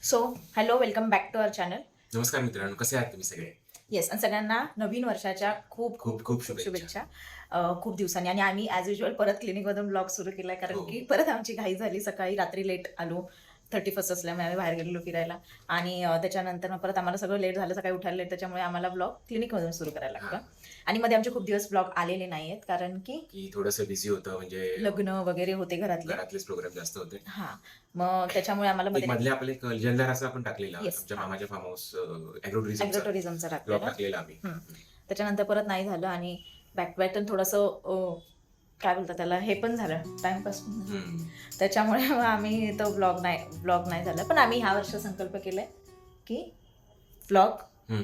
So hello, welcome back to our channel. नमस्कार मित्रांनो, कसे आहात तुम्ही सगळे? येस, आणि सगळ्यांना नवीन वर्षाच्या खूप खूप खूप खूप खूप शुभेच्छा. शुभेच्छा. खूप दिवसांनी आणि आम्ही ॲज युजल परत क्लिनिकमधून ब्लॉग सुरू केला, कारण हो. की परत आमची घाई झाली. सकाळी रात्री लेट आलो. 31st असल्यामुळे आम्ही बाहेर गेलेलो फिरायला आणि त्याच्यानंतर मग परत आम्हाला सगळं लेट झालं, सकाळी उठायला लेट, त्याच्यामुळे आम्हाला ब्लॉग क्लिनिकमधून सुरू करायला हां, लागतं. आणि मध्ये आमचे खूप दिवस ब्लॉग आलेले नाही आहेत, कारण की की थोडंसं बिझी होतं म्हणजे लग्न वगैरे होते घरातले. घरातलेच प्रोग्राम जास्त होते. हां, मग त्याच्यामुळे आम्हाला एक मध्ये मधले आपले एक लेजेंडर असं आपण टाकलेला येस, आमच्या हां, मामाच्या फार्म हाऊस ॲग्रो टुरिझमचा ॲग्रोटुरिझमचा ब्लॉग टाकलेला. टाकलेला आम्ही. हं. त्याच्यानंतर परत नाही झालं आणि बॅक टू बॅक थोडंसं काय बोलतात त्याला, हे पण झालं, टाईमपास पण झाला. हं, त्याच्यामुळे मग आम्ही तो ब्लॉग नाही झाला. पण आम्ही ह्या वर्षी संकल्प केलाय की ब्लॉग हं.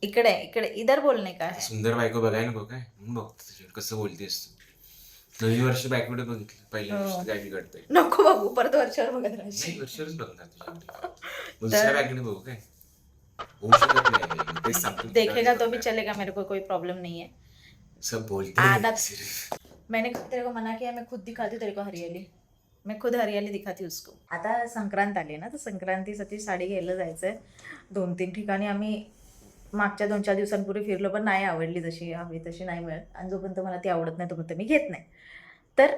इकडे इकडे इधर बोलणे का आता है. सुंदर बायको बघायला नको काय? म्हणून बघतो तुझ्याकडे कसं बोलतेस तू. नवीन वर्ष बॅकवर्ड बघितलं. पहिल्या हो. वर्षी काय बिघडतंय? नको बघू, परत वरच्यावर बघत नाही राहायची. वर्षभरच बघणार तुझ्याकडे. मग दुसऱ्या तर बॅकने बघू काय? होऊ शकत नाही. मग तेच सांगतो देखेगा तुझ्यावरच तो भी बघणार. चलेगा, मेरे को कोई प्रॉब्लम नहीं है. सब बोलते हैं आदत सिर्फ. मैंने खुद तेरे को मना किया, मैं खुद दिखाती हूँ तेरे को हरियाली. मैं खुद हरियाली दिखाती हूँ उसको. आता संक्रांत आली ना, तर संक्रांतीसाठी साडी घ्यायला जायचंय 2-3 ठिकाणी. आम्ही मागच्या 2-4 दिवसांपूर्वी फिरलो, पण नाही आवडली, जशी हवी तशी नाही मिळत. आणि जोपर्यंत मला ती आवडत नाही तोपर्यंत मी घेत नाही. तर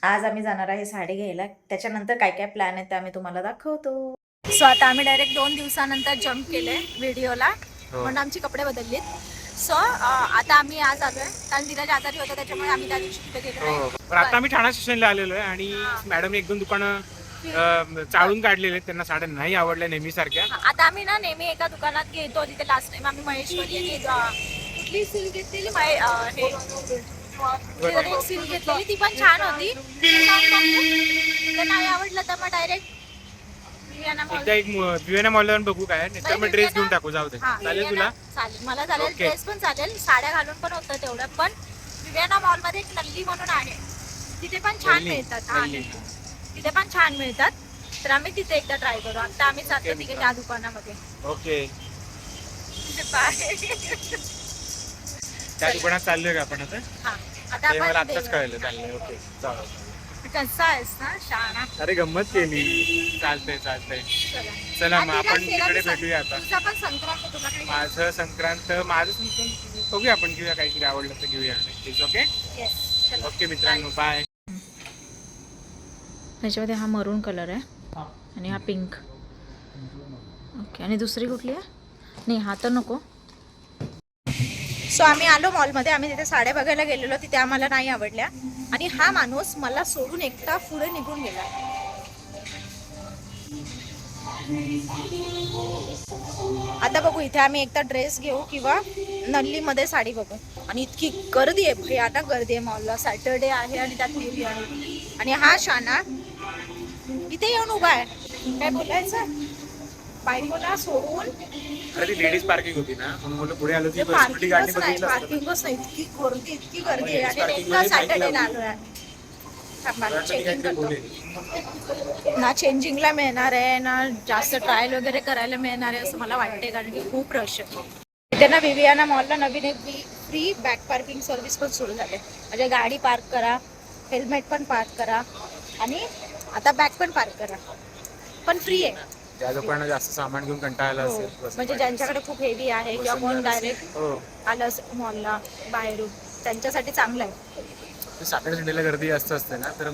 आज आम्ही जाणार आहे साडी घ्यायला. त्याच्यानंतर काय काय प्लॅन आहे ते आम्ही तुम्हाला दाखवतो. सो आता आम्ही डायरेक्ट 2 दिवसानंतर जम्प केले व्हिडिओला, हो. म्हणून आमची कपडे बदललीत. सो आता आम्ही आज आलोय, कारण धीरज आजारी होता, त्याच्यामुळे आम्ही त्या दिवशी कुठे गेलो हो, नाही. पण आता आम्ही ठाणा स्टेशनला आलेलो आहे आणि मॅडमने 1-2 दुकानं चाळून काढलेले आहेत. त्यांना साड्या नाही आवडल्या नेहमीसारख्या. आता आम्ही ना नेहमी एका दुकानात घेतो, तिथे लास्ट टाइम आम्ही महेश्वरी आणि कुठली सिल्क घेतलेली, सिल्क घेतलेली, ती पण छान होती. तर नाही आवडलं तर मग डायरेक्ट एकदा एक विवेना मॉलवर बघू काय, नाहीतर मग ड्रेस घेऊन टाकू. जाऊ दे, चालेल तुला? चालेल, मला चालेल. Okay. ड्रेस पण चालेल, साड्या घालून पण होतं तेवढं. पण विवेना मॉलमध्ये एक नल्ली म्हणून आहे, तिथे पण छान नल्ली, मिळतात. नल्ली. तिथे पण छान मिळतात, तर आम्ही तिथे एकदा ट्राय करू. आता आम्ही जातो Okay, तिथे मित्र. त्या दुकानामध्ये. Okay, bye. त्या दुकानात चाललोय का आपण आता? हा, आता ते मला आपण आत्ताच कळलं. चाललंय. ओके, चालेल. कसा आहेस ना शाळा. अरे गंमत केली. चालतंय. चला मग आपण तिकडे भेटूया आता. तुझा पण संक्रांत, तुला काही माझं संक्रांत बघूया, आपण घेऊया काहीतरी आवडलं तर घेऊया. ओके येस, चलो. ओके मित्रांनो, बाय. ह्याच्यामध्ये हा मरून कलर आहे आणि हा पिंक. ओके, आणि दुसरी कुठली आहे? नाही, हा तर नको. सो आम्ही आलो मॉलमध्ये. आम्ही तिथे साड्या बघायला गेलेलो, तिथे आम्हाला नाही आवडल्या आणि हा माणूस मला सोडून एकटा पुढे निघून गेला. आता बघू, इथे आम्ही एकदा ड्रेस घेऊ किंवा नल्लीमध्ये साडी बघू. आणि इतकी गर्दी आहे, भयानक गर्दी आहे मॉलला. सॅटर्डे आहे आणि त्यात नेहमी आहे. आणि हा शाना इथे येऊन उभा आहे. काय बोलायचं, बायकोला सोडून. अरे ती लेडीज पार्किंग होती ना, म्हणून म्हटलं पुढे आलो ती छोटी गाडी बघितलं असतं. पार्किंगच नाही, इतकी गर्दी आहे. आणि parking नेमका मध्ये bike सॅटर्डेला लावली. आलोय. थांबा, मला वाटलं ती चेकिंग काहीतरी करतो. बोलेल. ना चेंजिंगला मिळणार आहे, ना जास्त ट्रायल वगैरे करायला मिळणार आहे असं मला वाटते, कारण की खूप रश आहे. इथे ना विवियाना मॉलला नवीन एक फ्री बॅक पार्किंग सर्व्हिस पण सुरू झाले. म्हणजे गाडी पार्क करा, हेल्मेट पण पार्क करा आणि आता बॅग पण पार्क करा, पण फ्री आहे. त्या लोकांना जास्त सामान घेऊन कंटाळा हो, असेल. म्हणजे ज्यांच्याकडे खूप हेवी आहे किंवा कोण डायरेक्ट हो, आलं असेल मॉलला बाहेरून, त्यांच्यासाठी चांगलं आहे. सॅटर्डे संडेला गर्दी जास्त असते ना, तर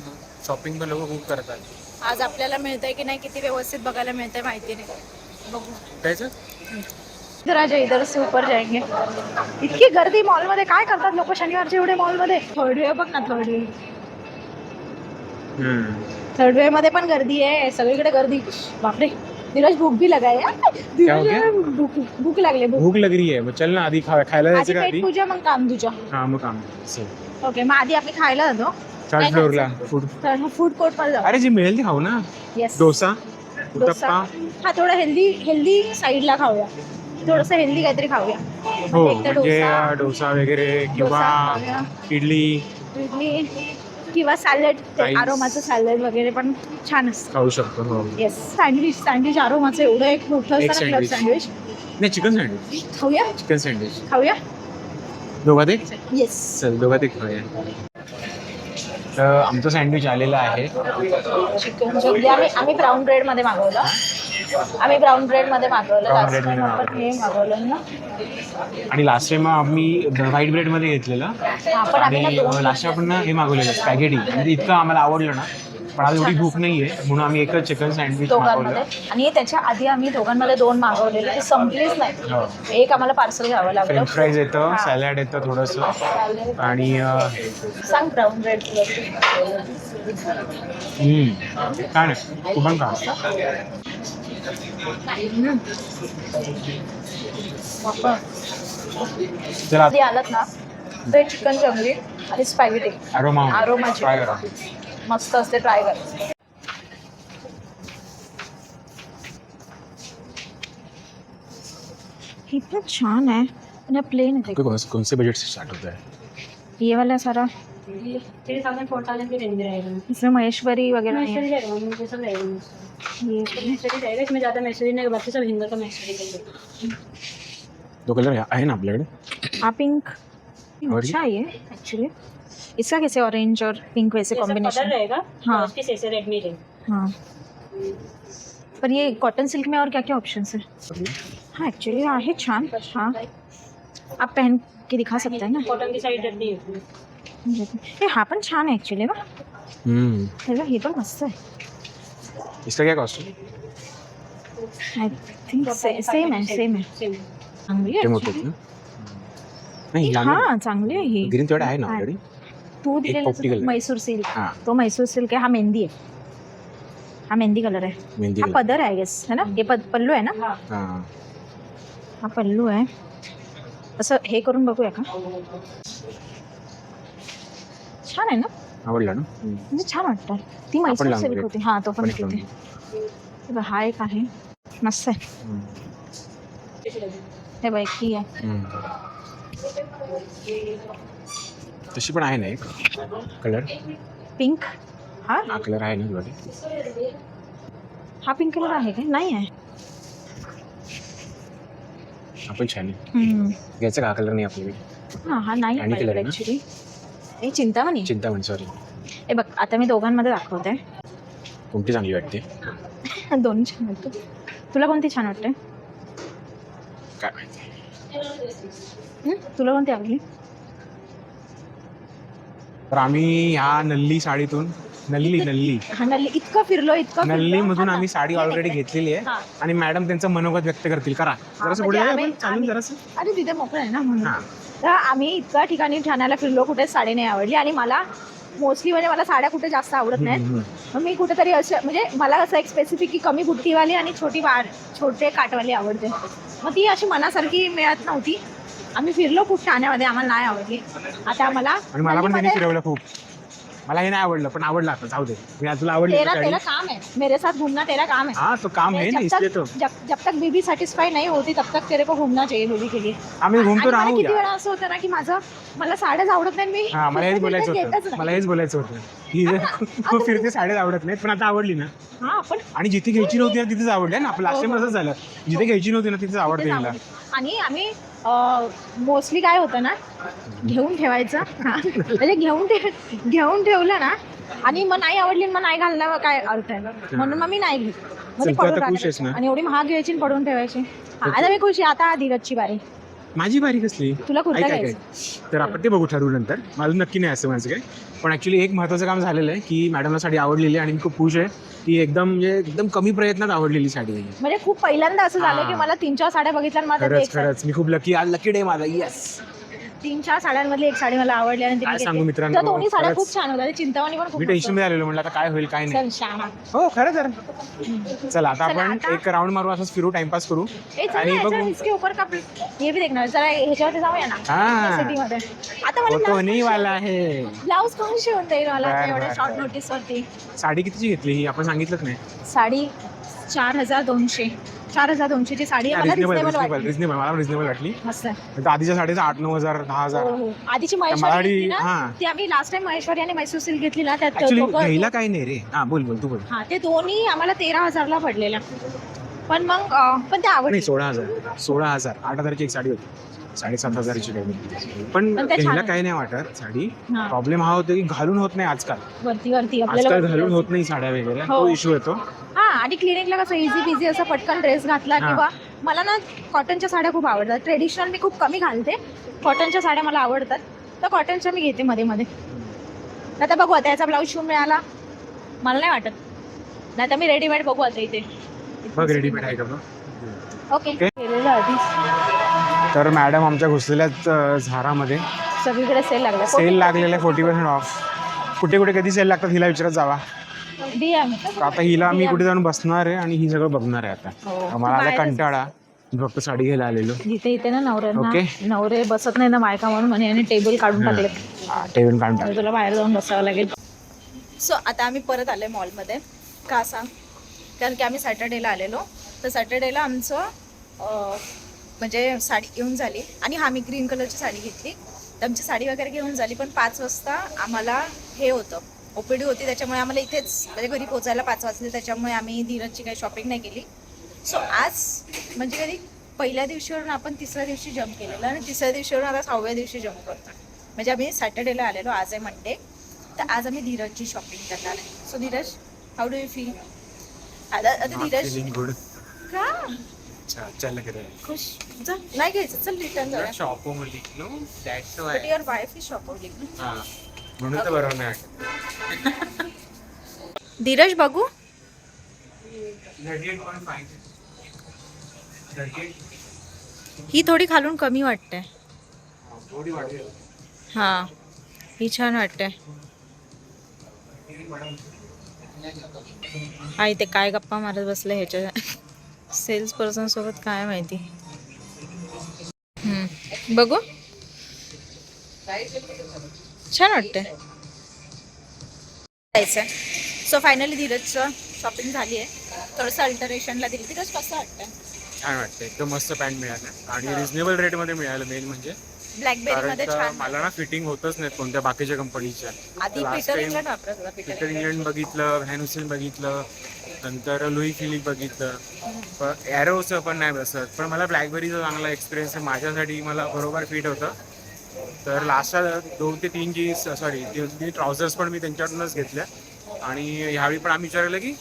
शॉपिंग पण लोक खूप करतात. आज आपल्याला मिळतंय की नाही, किती व्यवस्थित बघायला मिळतंय माहिती नाही, बघू. त्याचं इधर से ऊपर जाएंगे. इतकी गर्दी मॉलमध्ये, काय करतात लोक शनिवारच्या एवढे मॉलमध्ये. थर्ड वे बघ ना, थर्ड वे मध्ये पण गर्दी आहे, सगळीकडे गर्दी. बापरे, धीरज भूक भी लगाय. भूक लागले. भूक लग रही है, मग चल ना आधी खायला आधी जायचं का पेट आधी? पूजा, मग काम तुझ्या. हा मग काम. ओके, मग आधी आम्ही खायला जातो. थर्ड फ्लोअरला फूड. तर मग फूड कोर्ट मध्ये जाऊ. अरे जे मिळेल ते खाऊ ना. येस, डोसा, डोसा. उत्तप्पा. हा, थोडं हेल्दी साईडला खाऊया, थोडंसं हेल्दी काहीतरी खाऊया. हो, एक तर म्हणजे डोसा वगैरे किंवा खाऊया. इडली इडली किंवा सॅलड, Rice. आरोमाचं सॅलड वगैरे पण छान असतं. खाऊ शकतो. हो, येस, सँडविच आरोमाचं एवढं एक मोठं एक असतं ना, क्लब सँडविच. सँडविच. नाही, चिकन सँडविच. खाऊया चिकन सँडविच खाऊया दोघात एक. येस. चल दोघात एक खाऊया. तर आमचं सँडविच आलेलं आहे. चिकन आम्ही ब्राऊन ब्रेड मध्ये मागवलं. आम्ही ब्राऊन ब्रेड मध्ये मागवलं Brown लास्ट bread टाइम मध्ये आपण हे मागवलं ना. आणि लास्ट टाइम आम्ही व्हाईट ब्रेड मध्ये घेतलेलं हा पण आम्ही ना आणि दोन लास्ट टाइम आपण ना हे मागवलेलं स्पॅगेटी. म्हणजे इतकं आम्हाला आवडलं ना, पण आज एवढी भूक नाहीये म्हणून आम्ही एकच चिकन सँडविच दोघांमध्ये मागवलं. आणि त्याच्या आधी आम्ही दोघांमध्ये 2 मागवलेले, ते संपलेच नाही. हो. एक आम्हाला पार्सल घ्यावं लागलं. फ्रेंच फ्राईज येतं, हा. सॅलड येतं थोडंसं आणि सांग ब्राऊन ब्रेड तुला. काय नाही तू पण खा. चला आधी आलात ना ते चिकन जंगली आणि स्पॅगेटी अरोमा ट्राय करा. मस्त असते, ट्राय कर. ही पण छान आहे आणि प्लेन आहे. कौन से बजट से स्टार्ट होता है? ये वाला सारा 3000 के रेंज में रहेगा। इसमें महेश्वरी वगैरह नहीं महेश्वरी है. रहेगा, मुझे सब रहेगा। ये महेश्वरी रहेगा, इसमें ज़्यादा महेश्वरी नहीं, बाकी सब हिंगर का महेश्वरी रहेगा। दो कलर आहे ना आपल्याकडे. हाँ पिंक और अच्छा है ये एक्चुअली. इसका कैसे ऑरेंज और पिंक वैसे ये सब कलर कॉम्बिनेशन. रहेगा, हाँ. और इसके से रेड में रहेगा। हाँ पर ये कॉटन सिल्क में और क्या क्या ऑप्शन है. हाँ एक्चुअली आहे छान. हाँ आप पहन के दिखा सकते हैं ना. कॉटन की साइड रेड नहीं है। ये हा पण छान आहे ॲक्च्युली ना. हे पण मस्त आहे. इसका क्या कॉस्ट है? आय थिंक सेम आहे. सेम। चांगली आहे ते मोठे actually. नाही हा चांगली आहे ही. ग्रीन तेवढं आहे ना ऑलरेडी. तू एक दिलेलं पोपटी तो कलर. मैसूर सिल्क. हां तो मैसूर सिल्क आहे. हा मेहंदी आहे. हा मेहंदी कलर आहे. मेहंदी हा पदर आहे गेस है ना. हे पल्लू आहे ना. हाँ। हां हा पल्लू आहे. असं हे करून बघूया का. छान आहे ना. आवडला ना. म्हणजे छान वाटतं. ती मैसूर लावून सिल्क घेऊ. होती. हा तो पण एक होते. हे बघ, हा एक आहे मस्त आहे. हे बघ ही आहे. तशी पण आहे ना एक कलर. पिंक. हा कलर आहे ना तुझ्याकडे. हा पिंक कलर आहे का. नाही आहे. आपण छान आहे. घ्यायचं का हा कलर नाही आपल्याकडे. हा नाही आणि कलर आहे ना? ॲक्च्युली. हे चिंतामणी. चिंतामणी सॉरी. हे बघ आता मी दोघांमध्ये दाखवते. कोणती चांगली वाटते? दोन्ही छान वाटते. तुला कोणती छान वाटते. काय माहिती. तुला कोणती आवडली. तर आम्ही ह्या नल्ली साडीतून नल्ली हा नल्ली इतकं फिरलो. नल्ली मधून आम्ही साडी ऑलरेडी घेतलेली आहे हा. आणि मॅडम त्यांचं मनोगत व्यक्त करतील. करा जरासं पुढे म्हणजे जाऊया आम्ही- आपण. चालून जरासं. अरे तिथे मोकळं आहे ना म्हणून. हां तर आम्ही इतक्या ठिकाणी ठाण्याला फिरलो, कुठे साडी नाही आवडली. आणि मला मोस्टली म्हणजे मला साड्या कुठे जास्त आवडत नाहीत. मग मी कुठेतरी असं म्हणजे मला असं एक स्पेसिफिक की कमी बुट्टीवाली आणि छोटे काटवाली आवडते. मग ती अशी मनासारखी मिळत नव्हती. आम्ही फिरलो खूप ठाण्यामध्ये, आम्हाला नाही आवडली. आता आम्हाला आणि मला पण त्यांनी फिरवलं खूप. मला हे नाही आवडलं पण आवडलं. आता जाऊ दे. मी आज तुला आवडली तेरा साडी. तेरा काम है, मेरे साथ घूमना तेरा काम है. हाँ तो काम है ना इसलिए तो जब तक बीबी सेटिस्फाई नहीं होती तब तक तेरे को घूमना चाहिए बीबी के लिए. आम्ही घुमतो आणि मला राहू किती यार. वेळा असं होतं ना की मला साड्याच आवडत नाही. मी हा मला हेच बोलायचं घेतच होतं. नाही. मला हेच बोलायचं होतं की खूप फिरते साड्याच आवडत नाहीत पण आता आवडली ना. हा पण आणि जिथे घ्यायची नव्हती ना तिथेच आवडल्या ना. आपलं लास्ट टाइम असंच झालं. जिथे घ्यायची नव्हती ना तिथेच आवडते तेच मला. आवडतं. आणि आम्ही मोस्टली काय होतं ना घेऊन ठेवायचं. हा. म्हणजे घेऊन ठेवलं ना आणि मग नाही आवडली मग नाही घालणं काय अर्थ आहे. म्हणून मग मी नाही घेत. मग ते चल, तू आता पडून खुश आहेस राहतं. ना? आणि एवढी महाग घ्यायची आणि पडून ठेवायची. हा, आता मी खुश आहे. आता धीरजची बारी. माझी बारी कसली. तुला कुर्ता ऐक, ऐक, घ्यायचा. ऐक. तर आपण ते बघू ठरवू नंतर. माझं नक्की नाही असं माझं काय. पण ऍक्च्युली एक महत्त्वाचं काम झालेलं आहे की मॅडमला साडी आवडलेली आहे आणि मी खूप खुश आहे की एकदम कमी प्रयत्नात आवडलेली साडी आहे. म्हणजे खूप पहिल्यांदा असं झालं हा. की मला 3-4 साड्या बघितल्या आणि मला त्यातली एक खरंच मी खूप लकी. आज लकी डे माझा. येस. 3-4 साड्यांमधली एक साडी मला आवडली आणि ती काय मी सांगू घेतली. मित्रांनो, तर दोन्ही साड्या खरंच. खूप छान होत्या. चिंतामणी पण खूप मी मस्त टेन्शन मध्ये आलेलो. म्हणलं आता काय होईल काय होती. नाही. चल शहाणा. हो खरं तर. चला आता चला, आपण आता- एक राऊंड मारू. असंच फिरू टाइमपास करू ए, चल आणि ना, बघू. याच्यावर इसके ऊपर का ये भी देखना जरा ह्याच्यावरती जाऊया ना हा. सिटीमध्ये. आता वो मला तो होने ही वाला है. ब्लाऊज कोण शिवून देईल मला बरं, एवढ्या बरं, शॉर्ट बरं. नोटीस वरती. साडी कितीची घेतली ही आपण सांगितलंच नाही. साडी 4,200 ची साडी आहे. मला रिजनेबल रिजनेबल वाटली. रिजनेबल मला रिजनेबल वाटली. मस्त आहे. नाही तर आधीच्या साडीचा 8-9 हजार 10,000. हो, हो. आधीची मला महेश्वरी वाटली- घेतली ना हा. ती आम्ही लास्ट टाइम महेश्वरी आणि मैसूर सिल्क घेतली ना त्यात ऍक्च्युली दोघं- घ्यायला काही नाही रे. हा बोल तू बोल. हा ते दोन्ही आम्हाला 13,000ला पडलेल्या. पण मग पण ते आवडली. नाही 16,000 8,000ची एक साडी होती. 7,500ची काही पण पण ते छान घ्यायला आहे. काही नाही वाटत साडी. हा. प्रॉब्लेम हा होतो की घालून होत नाही आजकाल. वरती आजकाल घालून होत नाही साड्या वगैरे. हो. तो इश्यू येतो. हा आणि क्लिनिकला कसं इझी बिझी असं पटकन ड्रेस घातला हा. किंवा मला ना कॉटनच्या साड्या खूप आवडतात. ट्रेडिशनल मी खूप कमी घालते, कॉटनच्या साड्या मला आवडतात, तर कॉटनच्या मी घेते मध्ये मध्ये. आता बघू आता याचा ब्लाऊज शिवून मिळाला मला नाही वाटत, नाही तर मी रेडीमेड बघू आता इथे. बघ रेडीमेड आहे का बघ. ओके केलेलं आधीच. तर मॅडम आमच्या घुसलेल्या झारामध्ये सगळीकडे सेल लागला. सेल लागलेला आहे 40% ऑफ. कुठे कुठे कधी सेल लागतात हिला विचारत जावा. तर आता हिला मी कुठे जाऊन बसणार आहे आणि ही सगळं बघणार आहे आता. हो. मला आला बाहेरच. कंटाळा, फक्त साडी घ्यायला आलेलो. इथे ना नवऱ्यांना ओके. नवरे बसत नाही ना बायका म्हणून म्हणे आणि टेबल काढून टाकले. टेबल काढून टाक. तुला बाहेर जाऊन बसावं लागेल. सो आता आम्ही परत आलोय मॉलमध्ये. का सांग, कारण की आम्ही सॅटर्डेला आलेलो, तर सॅटर्डेला आमचं म्हणजे साडी घेऊन झाली आणि मी ग्रीन कलरची साडी घेतली, तर आमची साडी वगैरे घेऊन झाली. पण 5 वाजता आम्हाला हे होतं, ओपीडी होती, त्याच्यामुळे आम्हाला इथेच म्हणजे घरी पोचायला 5 वाजले, त्याच्यामुळे आम्ही धीरजची काही शॉपिंग नाही केली. सो आज म्हणजे कधी पहिल्या दिवशीवरून आपण तिसऱ्या दिवशी जम्प केलेलं आणि तिसऱ्या दिवशीवरून आता 6व्या दिवशी जम्प करतो. म्हणजे आम्ही सॅटर्डेला आलेलो, आज आहे मंडे, तर आज आम्ही धीरजची शॉपिंग करणार आहे. So Dheeraj, how do you feel? आता धीरज का चल खुश जा, नाही घ्यायचं, चल रिटर्न जाऊया. But your wife is shopping. म्हणून तर बरोबर नाही. धीरज बघू, ही थोडी खालून कमी वाटते. हा ही छान वाटते. हा इथे काय गप्पा मारत बसले ह्याच्या सेल्स पर्सन सोबत, काय माहिती. बघू, छान वाटते. सो फायनली धीरजचं शॉपिंग झाली आहे. थोडंसं अल्टरेशनला दिली. धीरज कसं वाटतं? छान वाटतं, एकदम मस्त पॅन्ट मिळालं आणि रिझनेबल रेट मध्ये मिळालं. मेन म्हणजे ब्लॅकबेरी मध्ये कारण छान. मला ना फिटिंग होतच नाही कोणत्या बाकीच्या कंपनीच्या. आधी Last पीटर time इंग्लंड वापरत होता. पीटर इंग्लंड बघितलं, व्हॅन हुसेन बघितलं, नंतर लुई फिलिप बघितलं, पण ॲरोचं पण नाही बसत. पण मला ब्लॅकबेरीचा चांगला एक्सपिरियन्स आहे, माझ्यासाठी मला बरोबर फिट होतं. तर लास्टच्या 2 ते 3 जीन्स तीन ट्राउझर्स पण मी त्यांच्याकडूनच घेतल्या आणि ह्यावेळी पण आम्ही विचारलं की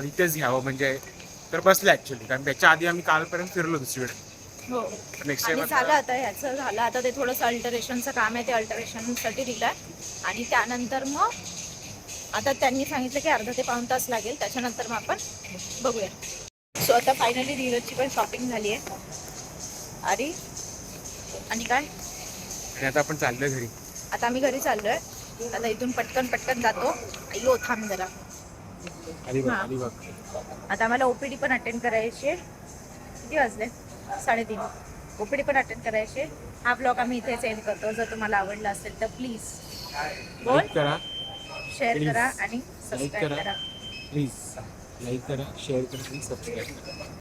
इथेच घ्यावं म्हणजे, तर बसलं ॲक्च्युली, कारण त्याच्या आधी आम्ही कालपर्यंत फिरलो दुसरीकडे. हो. नेक्स्ट आणि टाइम झालं आता ह्याचं झालं, आता ते थोडंसं अल्टरेशनचं काम आहे, ते अल्टरेशनसाठी दिलंय. आणि त्यानंतर मग आता त्यांनी सांगितलं की अर्धा ते पाऊण तास लागेल, त्याच्यानंतर मग आपण बघूया. सो आता फायनली धीरजची पण शॉपिंग झाली आहे. अरे आणि काय, आणि आता आपण चाललोय घरी. आता आम्ही घरी चाललोय. आता इथून पटकन जातो. अय्यो थांब जरा. आली बघ, हां. आली बघ. आता आम्हाला ओपीडी पण अटेंड करायची आहे. किती वाजले? 3:30. ओपीडी पण अटेंड करायची. हा ब्लॉग आम्ही इथे सेंड करतो. जर तुम्हाला आवडला असेल तर प्लीज बोल, लाईक करा, शेअर Please. करा आणि लाईक सबस्क्राईब करा करा. प्लीज. लाईक करा, शेअर करा आणि सबस्क्राईब करा.